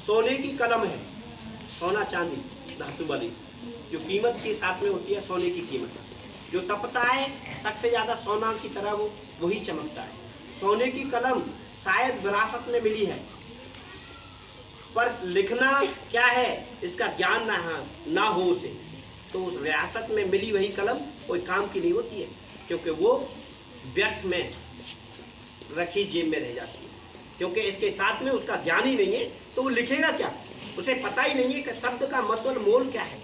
सोने की कलम है, सोना चांदी धातु वाली, जो कीमत के साथ में होती है सोने की कीमत, जो तपता है सबसे ज्यादा सोना की तरह वो वही चमकता है। सोने की कलम शायद विरासत में मिली है, पर लिखना क्या है इसका ज्ञान ना हो उसे, तो उस विरासत में मिली वही कलम कोई काम की नहीं होती है, क्योंकि वो व्यर्थ में रखी जेब में रह जाती है। क्योंकि इसके साथ में उसका ज्ञान ही नहीं है, तो वो लिखेगा क्या, उसे पता ही नहीं है कि शब्द का मतलब मोल क्या है,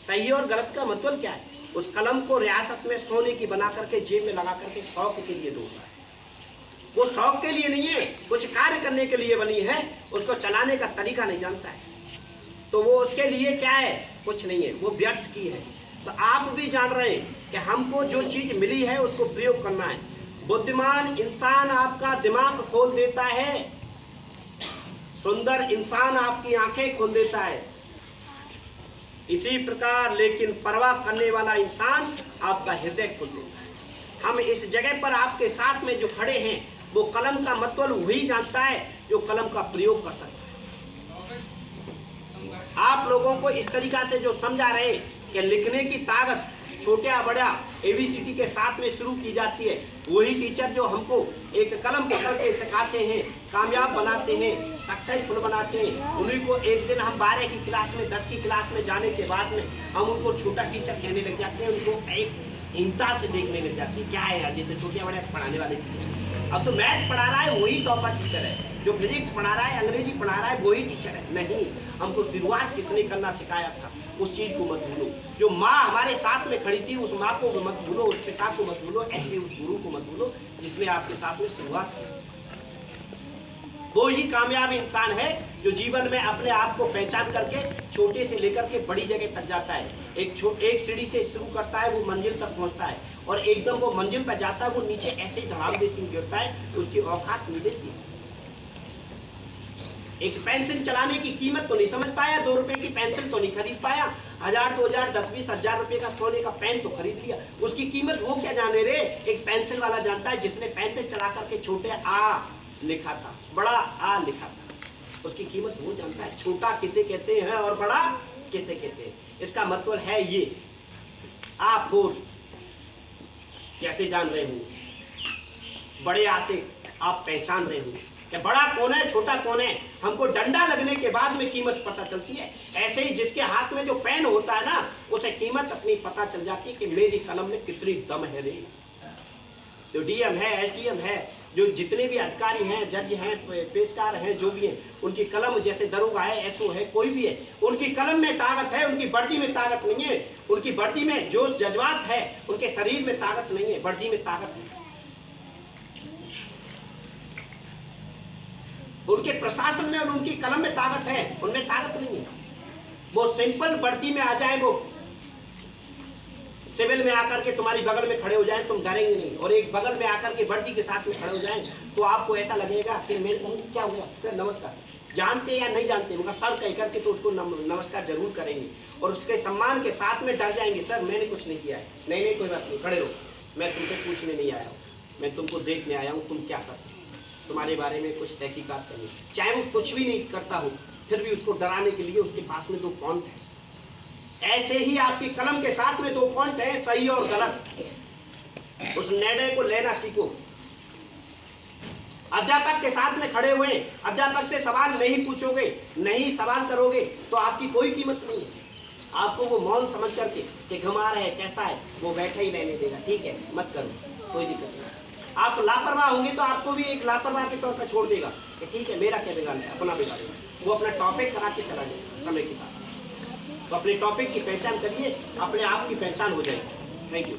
सही और गलत का मतलब क्या है। उस कलम को रियासत में सोने की बना करके जेब में लगा करके शौक के लिए दो रहा है। वो शौक के लिए नहीं है, कुछ कार्य करने के लिए बनी है, उसको चलाने का तरीका नहीं जानता है, तो वो उसके लिए क्या है, कुछ नहीं है, वो व्यर्थ की है। तो आप भी जान रहे हैं कि हमको जो चीज मिली है उसको प्रयोग करना है। बुद्धिमान इंसान आपका दिमाग खोल देता है, सुंदर इंसान आपकी आंखें खोल देता है, इसी प्रकार लेकिन परवाह करने वाला इंसान आपका हृदय खोल देता है। हम इस जगह पर आपके साथ में जो खड़े हैं वो कलम का मतलब वही जानता है जो कलम का प्रयोग कर सकता है। आप लोगों को इस तरीका से जो समझा रहे कि लिखने की ताकत छोटा बड़ा ABCD के साथ में शुरू की जाती है, वही टीचर जो हमको एक कलम पकड़ के सिखाते हैं, कामयाब बनाते हैं, सक्सेसफुल बनाते हैं, उन्हीं को एक दिन हम 12 की क्लास में 10 की क्लास में जाने के बाद में हम उनको छोटा टीचर कहने लग जाते हैं, उनको एक हिंसा से देखने लग जाती है। क्या है यार, ये तो छोटे बड़े पढ़ाने वाले टीचर, अब तो मैथ पढ़ा रहा है वही टॉपर टीचर है, जो फिजिक्स पढ़ा रहा है अंग्रेजी पढ़ा रहा है वही टीचर है। नहीं, हमको शुरुआत किसने करना सिखाया था, उस चीज को मत भूलो। जो माँ हमारे साथ में खड़ी थी उस माँ को मत भूलो, उस पिता को मत भूलो, ऐसे उस गुरु को मत भूलो जिसने आपके साथ में शुरुआत की। वो ही कामयाब इंसान है जो जीवन में अपने आप को पहचान करके छोटे से लेकर के बड़ी जगह तक जाता है। एक सीढ़ी से शुरू करता है, वो मंजिल तक पहुंचता है, और एकदम वो मंजिल पर जाता है, वो नीचे ऐसे धड़ाम जैसे गिरता है, उसकी औकात नहीं देती है। एक पेंसिल चलाने की कीमत तो नहीं समझ पाया, 2 रुपए की पेंसिल तो नहीं खरीद पाया, 1000 2000 10 20 हजार रुपए का सोने का पेन तो खरीद लिया, उसकी कीमत वो क्या जाने रे। एक पेंसिल वाला जानता है जिसने पेंसिल चला करके छोटे आ लिखा था, बड़ा आ लिखा था, उसकी कीमत वो जानता है। छोटा किसे कहते हैं और बड़ा किसे कहते हैं, इसका मतलब है ये। आप फोर कैसे जान रहे हो, बड़े आ से आप पहचान रहे हो कि बड़ा कौन है छोटा कौन है, हमको डंडा लगने के बाद में कीमत पता चलती है। ऐसे ही जिसके हाथ में जो पेन होता है ना, उसे कीमत अपनी पता चल जाती है कि मेरी कलम में कितनी दम है रे। जो DM है, SDM है, जो जितने भी अधिकारी हैं, जज हैं, पेशकार हैं, जो भी हैं, उनकी कलम, जैसे दरोगा है, SO है, कोई भी है, उनकी कलम में ताकत है, उनकी वर्दी में ताकत नहीं है। उनकी वर्दी में जोश जज्बात है, उनके शरीर में ताकत नहीं है, वर्दी में ताकत है। उनके प्रशासन में और उनकी कलम में ताकत है, उनमें ताकत नहीं है। वो सिंपल वर्दी में आ जाए, वो सिविल में आकर के तुम्हारी बगल में खड़े हो जाएं, तुम डरेंगे नहीं, और एक बगल में आकर के वर्दी के साथ में खड़े हो जाएं तो आपको ऐसा लगेगा कि मेरे को क्या हुआ सर नमस्कार, जानते या नहीं जानते, उनका सर कह करके तो उसको नमस्कार जरूर करेंगे, और उसके सम्मान के साथ में डर जाएंगे, सर मैंने कुछ नहीं किया है। नहीं नहीं कोई बात नहीं, खड़े रहो, मैं तुमसे पूछने नहीं आया हूँ, मैं तुमको देखने आया हूँ, तुम क्या करते हो, तुम्हारे बारे में कुछ तहकीकात करनी। चाहे वो कुछ भी नहीं करता हो, फिर भी उसको डराने के लिए उसके पास में 2 पॉइंट है। ऐसे ही आपकी कलम के साथ में 2 पॉइंट है, सही और गलत। उस निर्णय को लेना सीखो। अध्यापक के साथ में खड़े हुए, अध्यापक से सवाल नहीं पूछोगे, नहीं सवाल करोगे तो आपकी कोई कीमत नहीं है। आपको वो मौन समझ करके कि घुमा रहे है कैसा है, वो बैठे ही रहने देगा, ठीक है मत करो, कोई दिक्कत नहीं। आप लापरवाह होंगे तो आपको भी एक लापरवाह के तौर पर छोड़ देगा कि ठीक है मेरा क्या बिगाड़ना, अपना बिगाड़ेगा, वो अपना टॉपिक करा के चला जाएगा समय के साथ। तो अपने टॉपिक की पहचान करिए, अपने आप की पहचान हो जाएगी। Thank you.